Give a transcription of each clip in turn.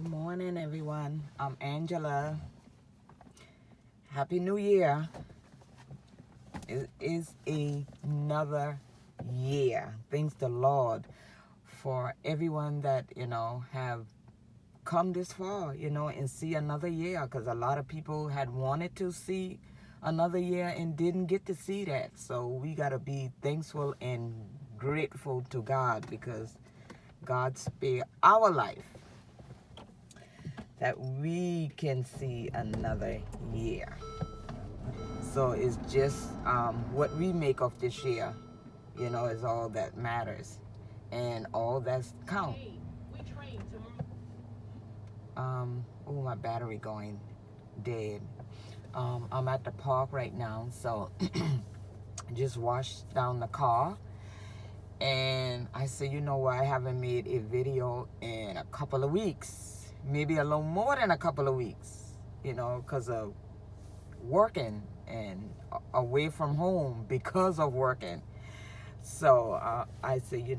Good morning, everyone. I'm Angela. Happy New Year. It is another year. Thanks the Lord for everyone that, have come this far, and see another year, because a lot of people had wanted to see another year and didn't get to see that. So we got to be thankful and grateful to God because God spared our life that we can see another year. So it's just what we make of this year, is all that matters, and all that's count. Oh, my battery going dead. I'm at the park right now, so just washed down the car, and I said, you know what, I haven't made a video in a couple of weeks, maybe a little more than a couple of weeks, because of working and away from home because of working. So I say,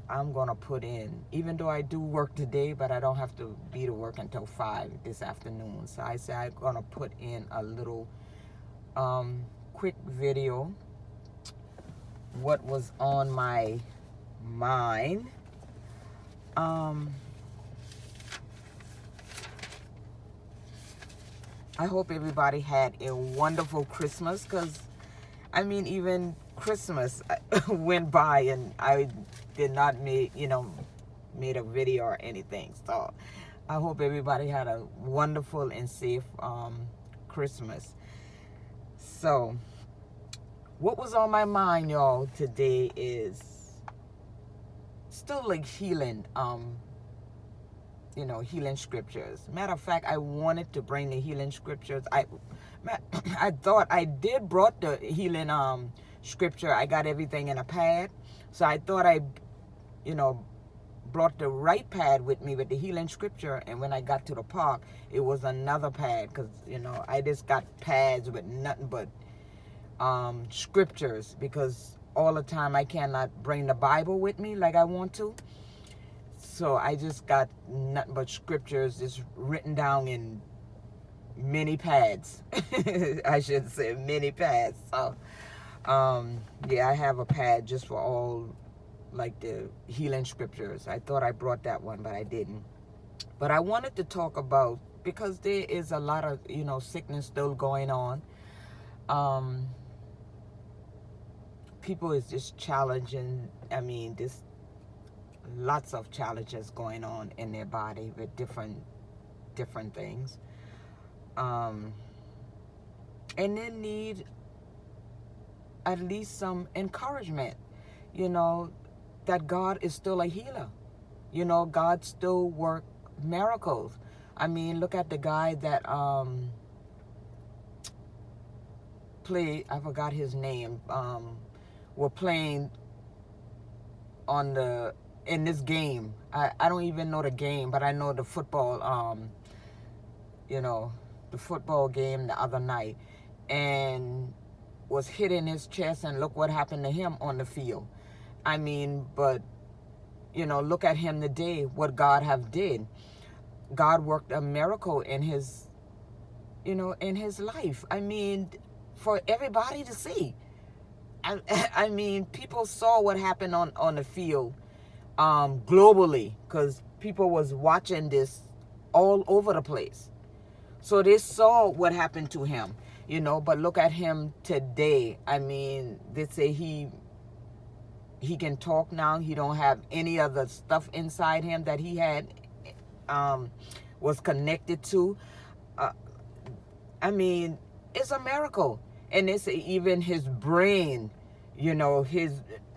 I'm going to put in, even though I do work today, but I don't have to be to work until 5 this afternoon. So I say I'm going to put in a little quick video, what was on my mind. I hope everybody had a wonderful Christmas, because even Christmas went by and I did not made a video or anything. So I hope everybody had a wonderful and safe Christmas. So what was on my mind, y'all, today is still like healing, healing scriptures. Matter of fact, I wanted to bring the healing scriptures. I thought I did brought the healing scripture. I got everything in a pad. So I thought I, brought the right pad with me with the healing scripture. And when I got to the park, it was another pad, because, I just got pads with nothing but scriptures, because all the time I cannot bring the Bible with me like I want to. So I just got nothing but scriptures just written down in mini pads. I should say mini pads. So yeah, I have a pad just for all like the healing scriptures. I thought I brought that one, but I didn't. But I wanted to talk about, because there is a lot of sickness still going on. People is just challenging. This lots of challenges going on in their body with different things. And they need at least some encouragement, that God is still a healer. God still work miracles. Look at the guy that played, I forgot his name, were playing in this game. I don't even know the game, but I know the football, the football game the other night, and was hit in his chest, and look what happened to him on the field. But look at him today, what God have did. God worked a miracle in his life. For everybody to see. People saw what happened on the field globally, because people was watching this all over the place. So they saw what happened to him, but look at him today. They say he can talk now. He don't have any other stuff inside him that he had was connected to. It's a miracle. And it's even his brain,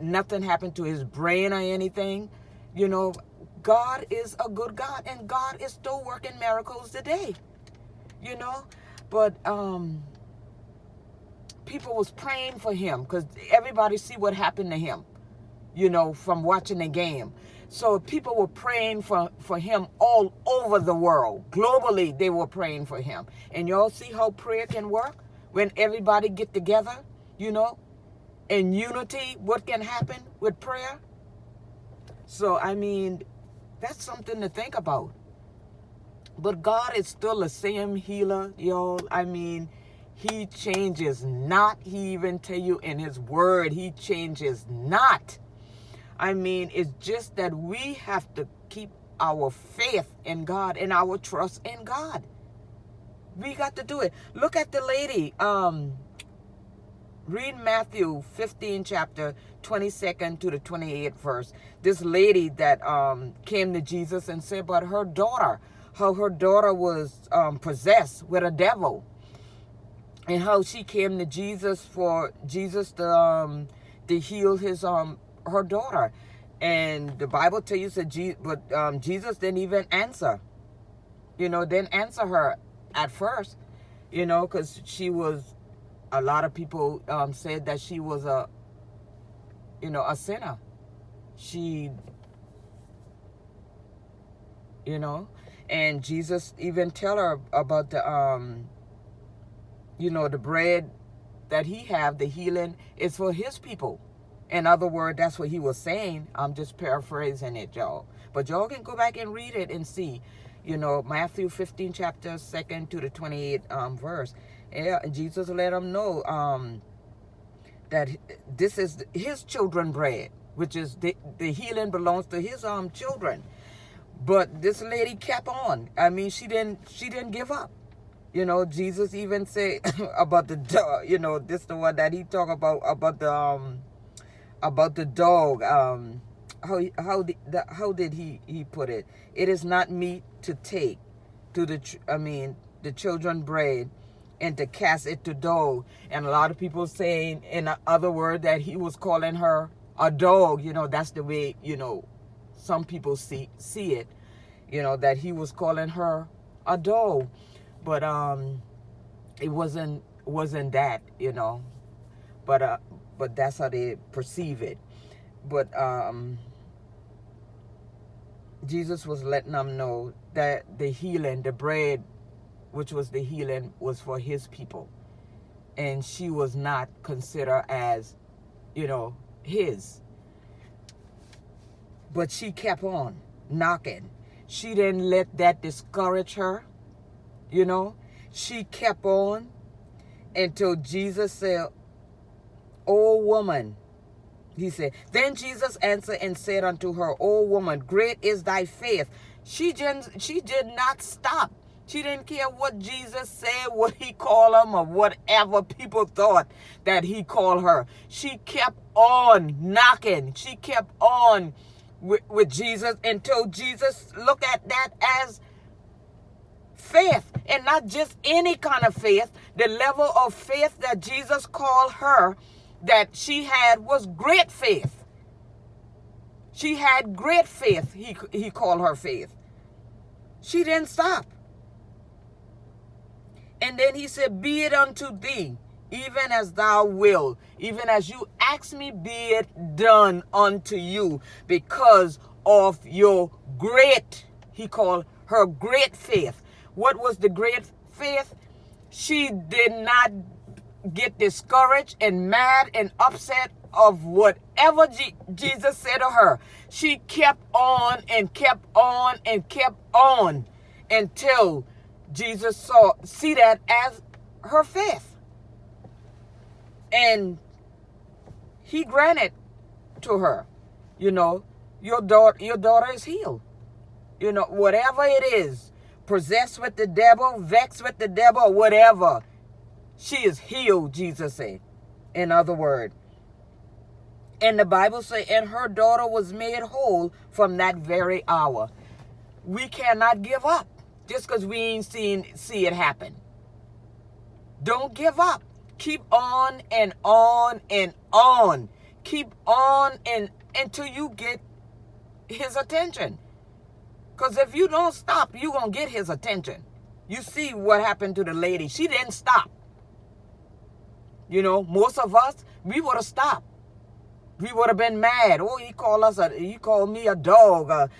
nothing happened to his brain or anything. God is a good God, and God is still working miracles today. But people was praying for him, because everybody see what happened to him, from watching the game. So people were praying for him all over the world. Globally, they were praying for him. And y'all see how prayer can work? When everybody get together, in unity, what can happen with prayer? So, that's something to think about. But God is still the same healer, y'all. I mean, he changes not. He even tell you in his word, he changes not. I mean, it's just that we have to keep our faith in God and our trust in God. We got to do it. Look at the lady. Read Matthew 15 chapter 22nd to the 28th verse. This lady that came to Jesus and said about her daughter, how her daughter was possessed with a devil, and how she came to Jesus for Jesus to heal his her daughter. And the Bible tells you that Jesus didn't even answer. Didn't answer her at first, because she was, a lot of people said that she was a sinner. She, and Jesus even tell her about the, the bread that he have, the healing is for his people. In other words, that's what he was saying. I'm just paraphrasing it, y'all. But y'all can go back and read it and see. Matthew 15 chapter 2nd to the 28th verse. Yeah, and Jesus let them know that this is his children bread, which is the healing belongs to his children. But this lady kept on. I mean, she didn't give up. Jesus even said about the dog. This the one that he talked about the dog. How did he put it? It is not meat to take to the children bread and to cast it to dog. And a lot of people saying in other word that he was calling her a dog. That's the way some people see it. That he was calling her a dog, but it wasn't that. But that's how they perceive it. But Jesus was letting them know that the healing, the bread, which was the healing, was for his people. And she was not considered as, his. But she kept on knocking. She didn't let that discourage her. She kept on until Jesus said, "O woman," he said. Then Jesus answered and said unto her, "O woman, great is thy faith." She did not stop. She didn't care what Jesus said, what he called him, or whatever people thought that he called her. She kept on knocking. She kept on with Jesus until Jesus looked at that as faith, and not just any kind of faith. The level of faith that Jesus called her that she had was great faith. She had great faith. He called her faith. She didn't stop. And then he said, "Be it unto thee, even as thou wilt." Even as you ask me, be it done unto you, because of your great, he called her great faith. What was the great faith? She did not get discouraged and mad and upset of whatever Jesus said to her. She kept on and kept on and kept on until Jesus see that as her faith. And he granted to her, your daughter is healed. Whatever it is, possessed with the devil, vexed with the devil, whatever, she is healed, Jesus said. In other words. And the Bible says, and her daughter was made whole from that very hour. We cannot give up just because we ain't see it happen. Don't give up. Keep on and on and on. Keep on until you get his attention. Because if you don't stop, you're going to get his attention. You see what happened to the lady. She didn't stop. Most of us, we would have stopped. We would have been mad. Oh, he called me a dog.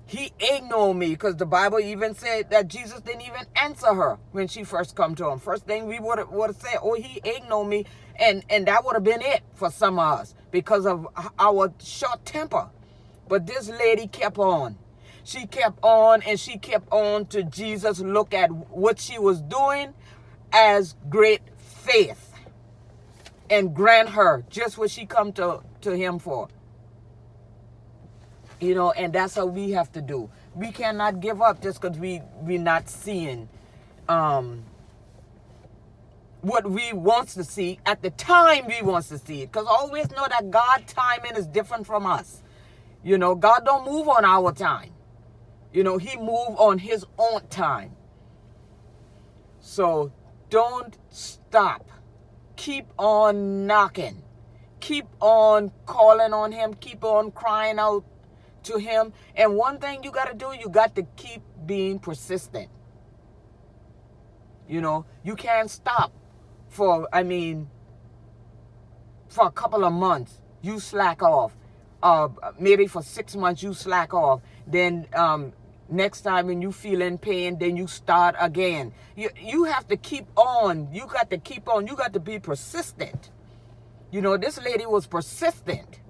He ignored me, because the Bible even said that Jesus didn't even answer her when she first come to him. First thing we would have said, oh, he ignored me. And that would have been it for some of us because of our short temper. But this lady kept on. She kept on and she kept on to Jesus look at what she was doing as great faith and grant her just what she come to him for. You know, and that's how we have to do. We cannot give up just because we're not seeing what we wants to see at the time we wants to see it. Because always know that God's timing is different from us. You know, God don't move on our time. You know, he move on his own time. So don't stop. Keep on knocking. Keep on calling on him. Keep on crying out to him. And one thing you got to do, you got to keep being persistent. You know, you can't stop for a couple of months. You slack off. Maybe for 6 months you slack off. Then next time when you feel in pain, then you start again. You have to keep on. You got to keep on. You got to be persistent. You know, this lady was persistent.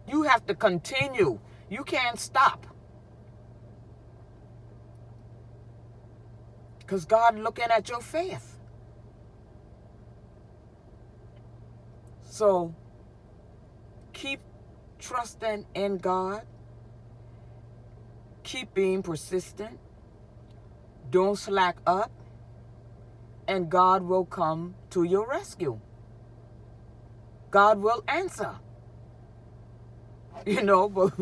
You have to continue. You can't stop. Because God looking at your faith. So keep trusting in God. Keep being persistent. Don't slack up. And God will come to your rescue. God will answer. You know, but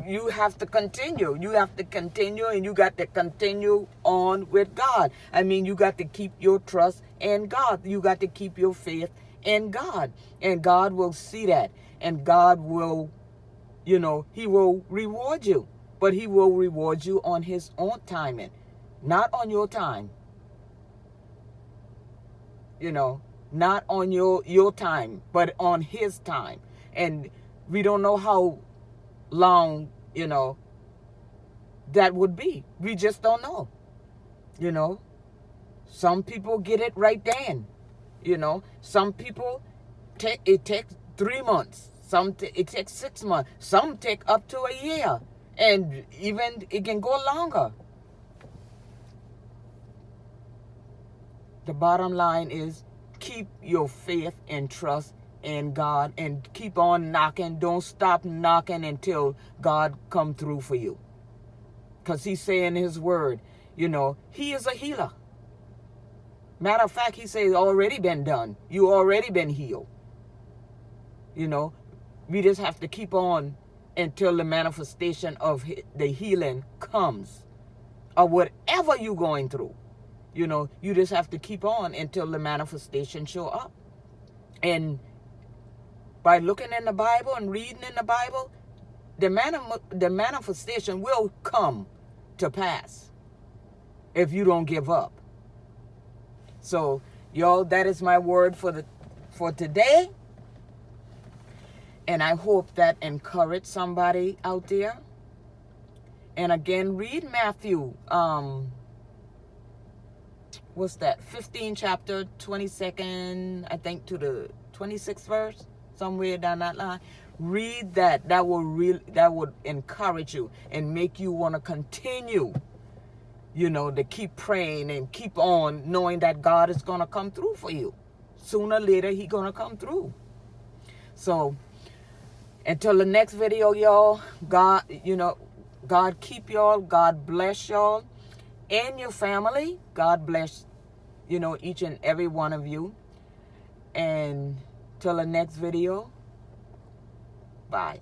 you have to continue. You have to continue, and you got to continue on with God. I mean, you got to keep your trust in God. You got to keep your faith in God. And God will see that. And God will, you know, he will reward you. But he will reward you on his own timing. Not on your time. You know, not on your time, but on his time. And we don't know how long, you know, that would be. We just don't know. You know, some people get it right then. You know, some people it takes 3 months. It takes 6 months. Some take up to a year. And even it can go longer. The bottom line is keep your faith and trust in God and keep on knocking. Don't stop knocking until God come through for you. Because he's saying his word, you know, he is a healer. Matter of fact, he says it's already been done. You already been healed. You know, we just have to keep on until the manifestation of the healing comes. Or whatever you're going through. You know, you just have to keep on until the manifestation show up. And by looking in the Bible and reading in the Bible, the manifestation will come to pass if you don't give up. So, y'all, that is my word for today. And I hope that encouraged somebody out there. And again, read Matthew, what's that? 15 chapter, 22nd, I think, to the 26th verse, somewhere down that line. Read that. That would encourage you and make you want to continue, you know, to keep praying and keep on knowing that God is going to come through for you. Sooner or later, he's going to come through. So, until the next video, y'all, God, you know, God keep y'all. God bless y'all and your family. God bless, you know, each and every one of you. And till the next video, bye.